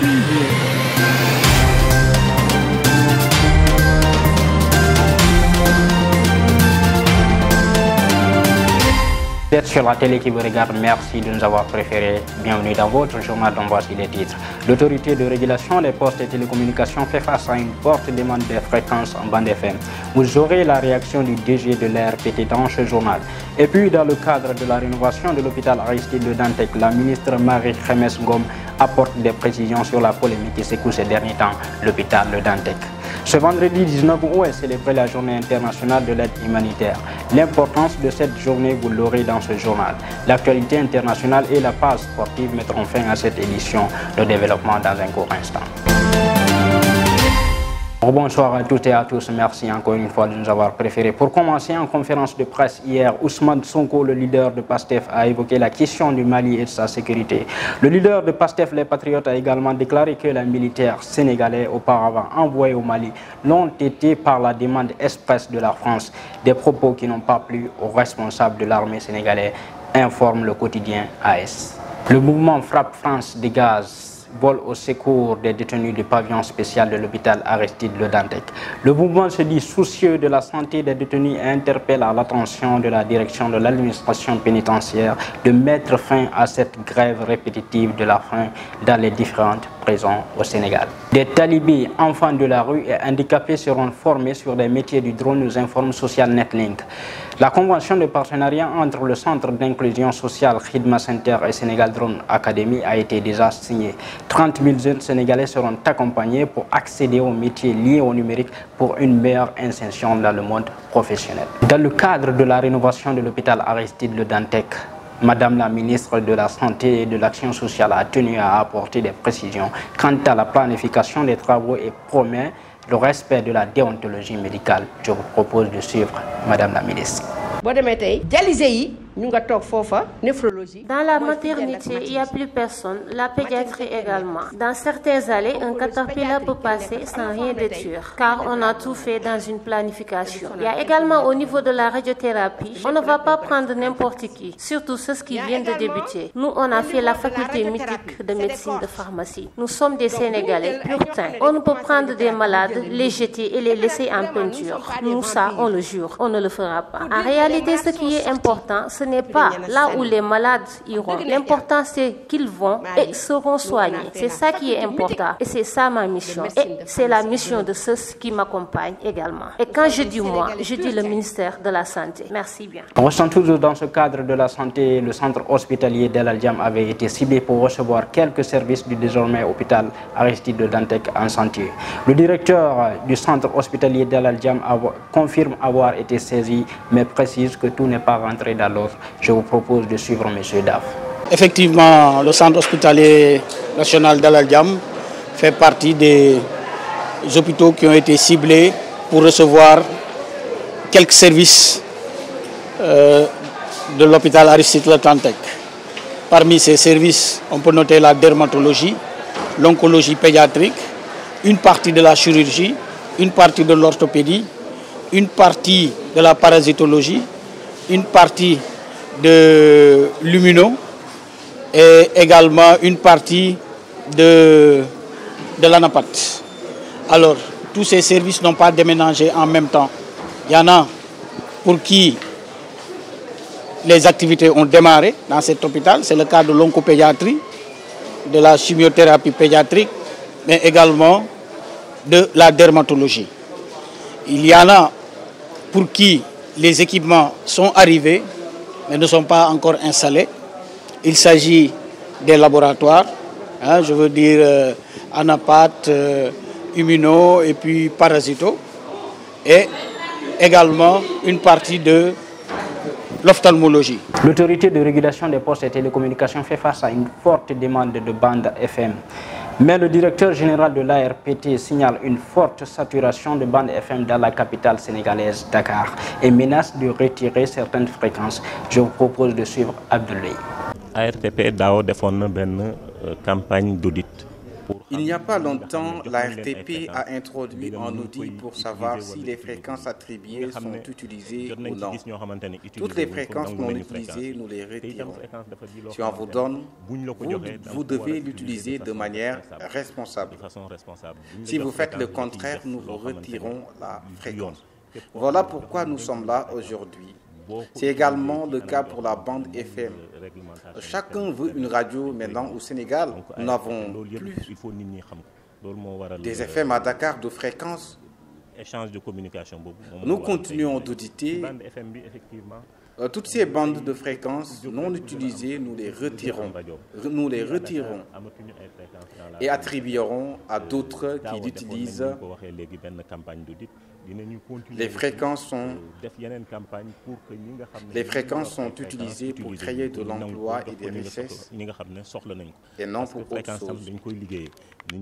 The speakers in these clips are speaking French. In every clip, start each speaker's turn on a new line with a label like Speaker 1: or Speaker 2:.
Speaker 1: Vous êtes sur la télé qui vous regarde, merci de nous avoir préférés. Bienvenue dans votre journal dont voici les titres. L'autorité de régulation des postes et télécommunications fait face à une forte demande de fréquences en bande FM. Vous aurez la réaction du DG de l'ARPT dans ce journal. Et puis, dans le cadre de la rénovation de l'hôpital Aristide Le Dantec, la ministre Marie-Khemesse Ngom apporte des précisions sur la polémique qui secoue ces derniers temps l'hôpital Le Dantec. Ce vendredi 19 août est célébrée la journée internationale de l'aide humanitaire. L'importance de cette journée, vous l'aurez dans ce journal. L'actualité internationale et la page sportive mettront fin à cette édition. Le développement dans un court instant. Bonsoir à toutes et à tous, merci encore une fois de nous avoir préférés. Pour commencer, en conférence de presse hier, Ousmane Sonko, le leader de PASTEF, a évoqué la question du Mali et de sa sécurité. Le leader de PASTEF, les Patriotes, a également déclaré que les militaires sénégalais auparavant envoyés au Mali l'ont été par la demande expresse de la France. Des propos qui n'ont pas plu aux responsables de l'armée sénégalaise, informe le quotidien AS. Le mouvement Frappe France dégage vol au secours des détenus du pavillon spécial de l'hôpital Aristide Le Dantec. Le mouvement se dit soucieux de la santé des détenus et interpelle à l'attention de la direction de l'administration pénitentiaire de mettre fin à cette grève répétitive de la faim dans les différentes prisons au Sénégal. Des talibés, enfants de la rue et handicapés seront formés sur des métiers du drone, nous informe Social Netlink. La convention de partenariat entre le Centre d'inclusion sociale Khidma Center et Sénégal Drone Academy a été déjà signée. 30 000 jeunes Sénégalais seront accompagnés pour accéder aux métiers liés au numérique pour une meilleure insertion dans le monde professionnel. Dans le cadre de la rénovation de l'hôpital Aristide Le Dantec, Madame la ministre de la Santé et de l'Action sociale a tenu à apporter des précisions quant à la planification des travaux et promet le respect de la déontologie médicale. Je vous propose de suivre Madame la ministre.
Speaker 2: Dans la maternité, il n'y a plus personne, la pédiatrie également. Dans certaines allées, un caterpillar peut passer sans rien détruire, car on a tout fait dans une planification. Il y a également au niveau de la radiothérapie, on ne va pas prendre n'importe qui, surtout ceux qui viennent de débuter. Nous, on a fait la faculté mythique de médecine de pharmacie. Nous sommes des Sénégalais puritains. On ne peut prendre des malades, les jeter et les laisser en peinture. Nous, ça, on le jure, on ne le fera pas. En réalité, ce qui est important, ce n'est pas là où les malades iront. L'important, c'est qu'ils vont et seront soignés. C'est ça qui est important. Et c'est ça ma mission. Et c'est la mission de ceux qui m'accompagnent également. Et quand je dis moi, je dis le ministère de la Santé. Merci bien.
Speaker 1: On ressent toujours dans ce cadre de la santé, le centre hospitalier d'El Al-Diam avait été ciblé pour recevoir quelques services du désormais hôpital Aristide Le Dantec en chantier. Le directeur du centre hospitalier d'El Al-Diam confirme avoir été saisi, mais précise que tout n'est pas rentré dans l'ordre. Je vous propose de suivre M. Daf.
Speaker 3: Effectivement, le centre hospitalier national d'El Al-Diam fait partie des hôpitaux qui ont été ciblés pour recevoir quelques services de l'hôpital Aristide Le Dantec. Parmi ces services, on peut noter la dermatologie, l'oncologie pédiatrique, une partie de la chirurgie, une partie de l'orthopédie, une partie de la parasitologie, une partie de l'immuno et également une partie de l'anapathie. Alors, tous ces services n'ont pas déménagé en même temps. Il y en a pour qui les activités ont démarré dans cet hôpital. C'est le cas de l'oncopédiatrie, de la chimiothérapie pédiatrique, mais également de la dermatologie. Il y en a pour qui les équipements sont arrivés, mais ne sont pas encore installés. Il s'agit des laboratoires, je veux dire anapath, immuno et puis parasito, et également une partie de l'ophtalmologie.
Speaker 1: L'autorité de régulation des postes et télécommunications fait face à une forte demande de bandes FM. Mais le directeur général de l'ARPT signale une forte saturation de bandes FM dans la capitale sénégalaise, Dakar, et menace de retirer certaines fréquences. Je vous propose de suivre Abdoulaye.
Speaker 4: ARTP daaw defoon na benn campagne d'audit Il n'y a pas longtemps, la RTP a introduit un outil pour savoir si les fréquences attribuées sont utilisées ou non. Toutes les fréquences non utilisées, nous les retirons. Si on vous donne, vous devez l'utiliser de manière responsable. Si vous faites le contraire, nous vous retirons la fréquence. Voilà pourquoi nous sommes là aujourd'hui. C'est également le cas pour la bande FM. Chacun veut une radio maintenant au Sénégal. Nous n'avons plus des FM à Dakar de fréquence. Nous continuons d'auditer. Toutes ces bandes de fréquences non utilisées, nous les retirons. Nous les retirons et attribueront à d'autres qui l'utilisent. Les fréquences sont utilisées pour créer de l'emploi et des richesses et non pour autre chose.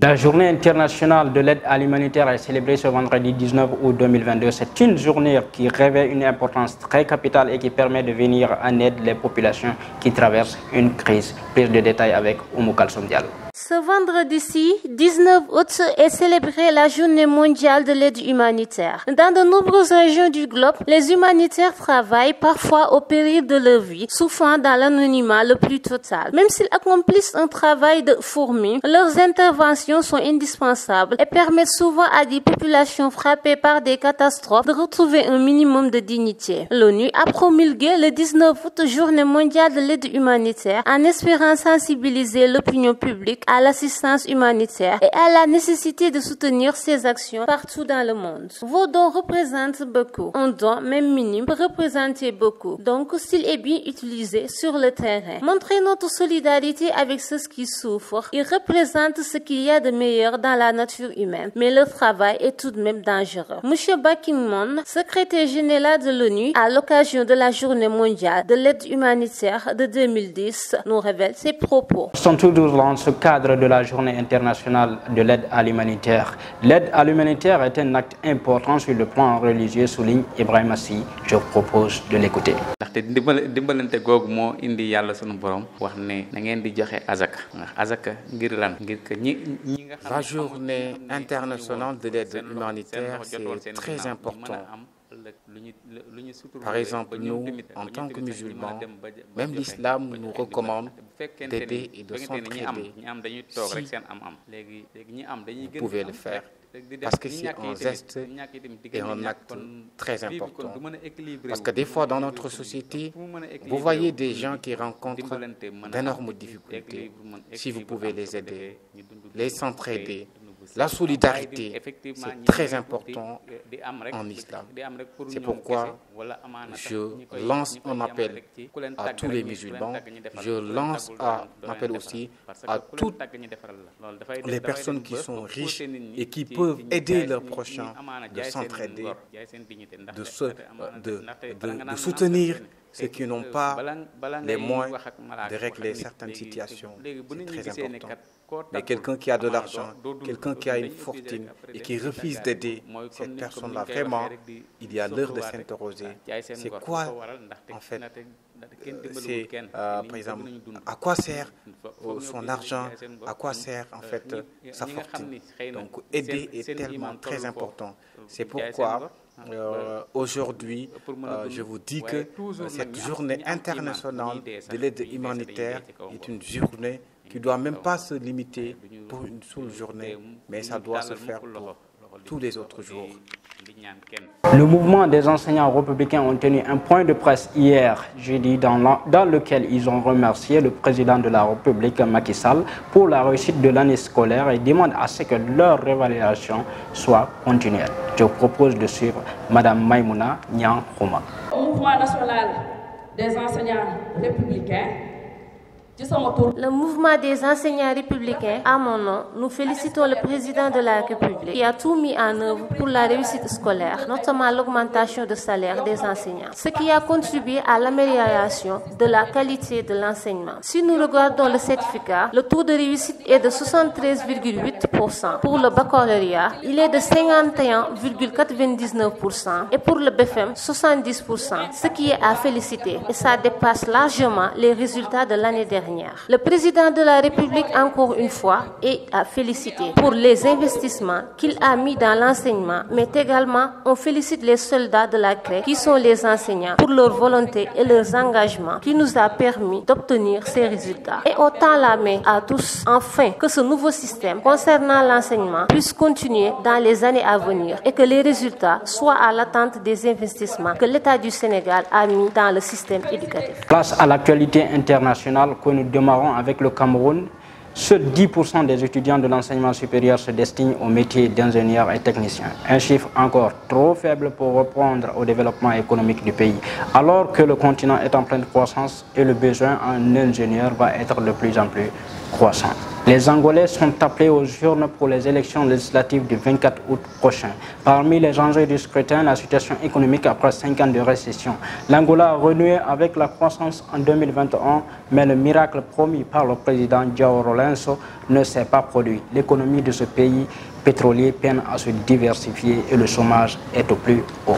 Speaker 1: La journée internationale de l'aide à l'humanitaire est célébrée ce vendredi 19 août 2022. C'est une journée qui revêt une importance très capitale et qui permet de venir en aide les populations qui traversent une crise. Plus de détails avec Oumou Kalsoum Diallo.
Speaker 2: Ce vendredi-ci, 19 août, est célébrée la Journée mondiale de l'aide humanitaire. Dans de nombreuses régions du globe, les humanitaires travaillent parfois au péril de leur vie, souffrant dans l'anonymat le plus total. Même s'ils accomplissent un travail de fourmi, leurs interventions sont indispensables et permettent souvent à des populations frappées par des catastrophes de retrouver un minimum de dignité. L'ONU a promulgué le 19 août Journée mondiale de l'aide humanitaire en espérant sensibiliser l'opinion publique à l'assistance humanitaire et à la nécessité de soutenir ces actions partout dans le monde. Vos dons représentent beaucoup. Un don, même minime, peut représenter beaucoup. Donc, s'il est bien utilisé sur le terrain, montrez notre solidarité avec ceux qui souffrent. Ils représentent ce qu'il y a de meilleur dans la nature humaine, mais leur travail est tout de même dangereux. Monsieur Ban Ki-moon, secrétaire général de l'ONU, à l'occasion de la Journée mondiale de l'aide humanitaire de 2010, nous révèle ses propos.
Speaker 1: Sont toujours dans ce cadre de la Journée internationale de l'aide à l'humanitaire. L'aide à l'humanitaire est un acte important sur le plan religieux, souligne Ibrahima Sy. Je vous propose de l'écouter.
Speaker 4: La Journée internationale de l'aide humanitaire, c'est très important. Par exemple, nous, en tant que musulmans, même l'islam nous recommande d'aider et de s'entraider. Si vous pouvez le faire, parce que c'est un geste et un acte très important. Parce que des fois, dans notre société, vous voyez des gens qui rencontrent d'énormes difficultés. Si vous pouvez les aider, les s'entraider, la solidarité, c'est très important en islam. C'est pourquoi je lance un appel à tous les musulmans. Je lance un appel aussi à toutes les personnes qui sont riches et qui peuvent aider leurs prochains, de s'entraider, de soutenir ceux qui n'ont pas les moyens de régler certaines situations. C'est très important. Mais quelqu'un qui a de l'argent, quelqu'un qui a une fortune et qui refuse d'aider cette personne-là, vraiment, il y a l'heure de s'interroger. C'est quoi, en fait, par exemple, à quoi sert son argent, à quoi sert, en fait, sa fortune. Donc, aider est tellement très important. C'est pourquoi aujourd'hui, je vous dis que cette journée internationale de l'aide humanitaire est une journée qui ne doit même pas se limiter pour une seule journée, mais ça doit se faire pour tous les autres jours.
Speaker 1: Le mouvement des enseignants républicains ont tenu un point de presse hier, jeudi, dans lequel ils ont remercié le président de la République, Macky Sall, pour la réussite de l'année scolaire et demandent à ce que leur réévaluation soit continuelle. Je vous propose de suivre Mme Maïmouna Niang Khouma.
Speaker 5: Au mouvement national des enseignants républicains,
Speaker 2: le mouvement des enseignants républicains, à mon nom, nous félicitons le président de la République qui a tout mis en œuvre pour la réussite scolaire, notamment l'augmentation de salaire des enseignants, ce qui a contribué à l'amélioration de la qualité de l'enseignement. Si nous regardons le certificat, le taux de réussite est de 73,8%. Pour le baccalauréat, il est de 51,99% et pour le BFM, 70%, ce qui est à féliciter et ça dépasse largement les résultats de l'année dernière. dernière. Le président de la République, encore une fois, est à féliciter pour les investissements qu'il a mis dans l'enseignement, mais également on félicite les soldats de la CREC qui sont les enseignants pour leur volonté et leurs engagements qui nous a permis d'obtenir ces résultats. Et on tend la main à tous, afin que ce nouveau système concernant l'enseignement puisse continuer dans les années à venir et que les résultats soient à l'attente des investissements que l'État du Sénégal a mis dans le système éducatif.
Speaker 1: Place à l'actualité internationale que nous démarrons avec le Cameroun. Seuls 10% des étudiants de l'enseignement supérieur se destinent au métier d'ingénieur et technicien. Un chiffre encore trop faible pour répondre au développement économique du pays. Alors que le continent est en pleine croissance et le besoin en ingénieurs va être de plus en plus croissant. Les Angolais sont appelés aux urnes pour les élections législatives du 24 août prochain. Parmi les enjeux du scrutin, la situation économique après 5 ans de récession. L'Angola a renoué avec la croissance en 2021, mais le miracle promis par le président João Lourenço ne s'est pas produit. L'économie de ce pays pétrolier peine à se diversifier et le chômage est au plus haut.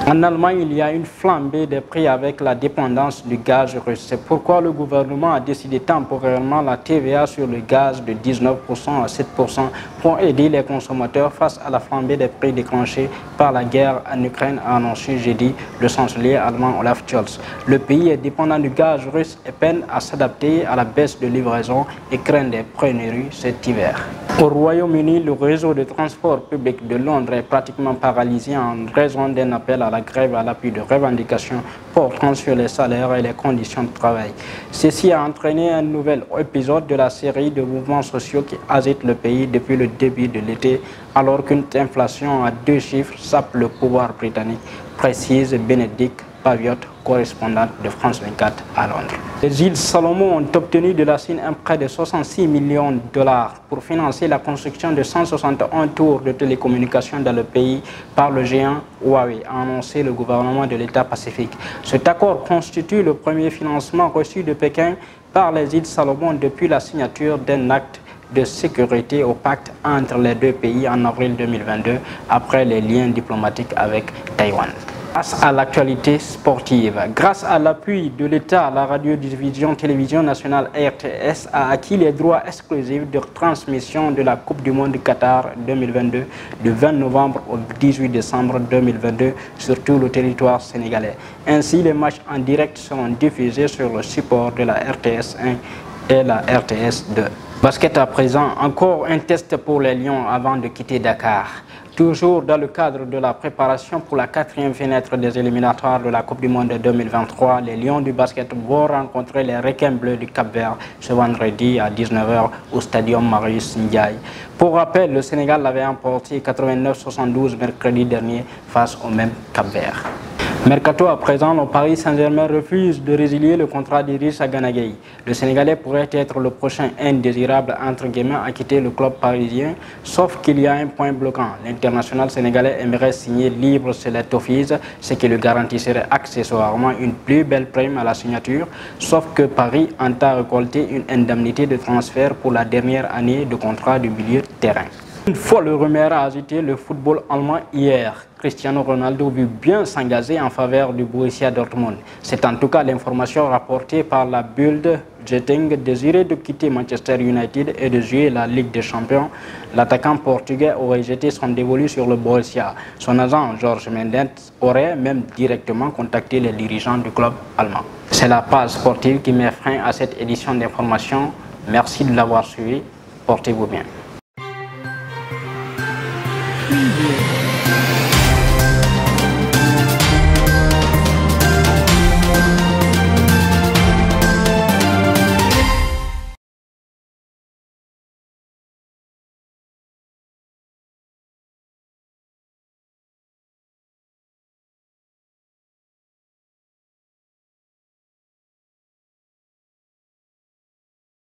Speaker 1: En Allemagne, il y a une flambée des prix avec la dépendance du gaz russe. C'est pourquoi le gouvernement a décidé temporairement la TVA sur le gaz de 19% à 7% pour aider les consommateurs face à la flambée des prix déclenchée par la guerre en Ukraine, a annoncé jeudi le chancelier allemand Olaf Scholz. Le pays est dépendant du gaz russe et peine à s'adapter à la baisse de livraison et craint des pénuries cet hiver. Au Royaume-Uni, le réseau de transport public de Londres est pratiquement paralysé en raison d'un appel à la grève à l'appui de revendications portant sur les salaires et les conditions de travail. Ceci a entraîné un nouvel épisode de la série de mouvements sociaux qui agitent le pays depuis le début de l'été, alors qu'une inflation à 2 chiffres sape le pouvoir britannique, précise Bénédicte Paviotte, correspondante de France 24 à Londres. Les îles Salomon ont obtenu de la Chine un prêt de 66 millions de dollars pour financer la construction de 161 tours de télécommunications dans le pays par le géant Huawei, a annoncé le gouvernement de l'État Pacifique. Cet accord constitue le premier financement reçu de Pékin par les îles Salomon depuis la signature d'un acte de sécurité au pacte entre les deux pays en avril 2022, après les liens diplomatiques avec Taïwan. Grâce à l'actualité sportive, grâce à l'appui de l'État, la radiodiffusion télévision nationale RTS a acquis les droits exclusifs de transmission de la Coupe du Monde Qatar 2022 du 20 novembre au 18 décembre 2022 sur tout le territoire sénégalais. Ainsi, les matchs en direct seront diffusés sur le support de la RTS 1 et la RTS 2. Basket à présent, encore un test pour les Lions avant de quitter Dakar. Toujours dans le cadre de la préparation pour la 4e fenêtre des éliminatoires de la Coupe du Monde 2023, les Lions du basket vont rencontrer les Requins bleus du Cap-Vert ce vendredi à 19h au Stadium Marius Ndiaye. Pour rappel, le Sénégal l'avait emporté 89-72 mercredi dernier face au même Cap-Vert. Mercato à présent, le Paris Saint-Germain refuse de résilier le contrat d'Idrissa Gana Gueye. Le Sénégalais pourrait être le prochain indésirable entre guillemets à quitter le club parisien, sauf qu'il y a un point bloquant. L'international sénégalais aimerait signer libre select office, ce qui lui garantirait accessoirement une plus belle prime à la signature, sauf que Paris entend récolter une indemnité de transfert pour la dernière année de contrat du milieu de terrain. Une folle rumeur a agité le football allemand hier. Cristiano Ronaldo veut bien s'engager en faveur du Borussia Dortmund. C'est en tout cas l'information rapportée par la Bild Zeitung. Désiré de quitter Manchester United et de jouer la Ligue des Champions, l'attaquant portugais aurait jeté son dévolu sur le Borussia. Son agent Jorge Mendes aurait même directement contacté les dirigeants du club allemand. C'est la page sportive qui met fin à cette édition d'information. Merci de l'avoir suivi. Portez-vous bien.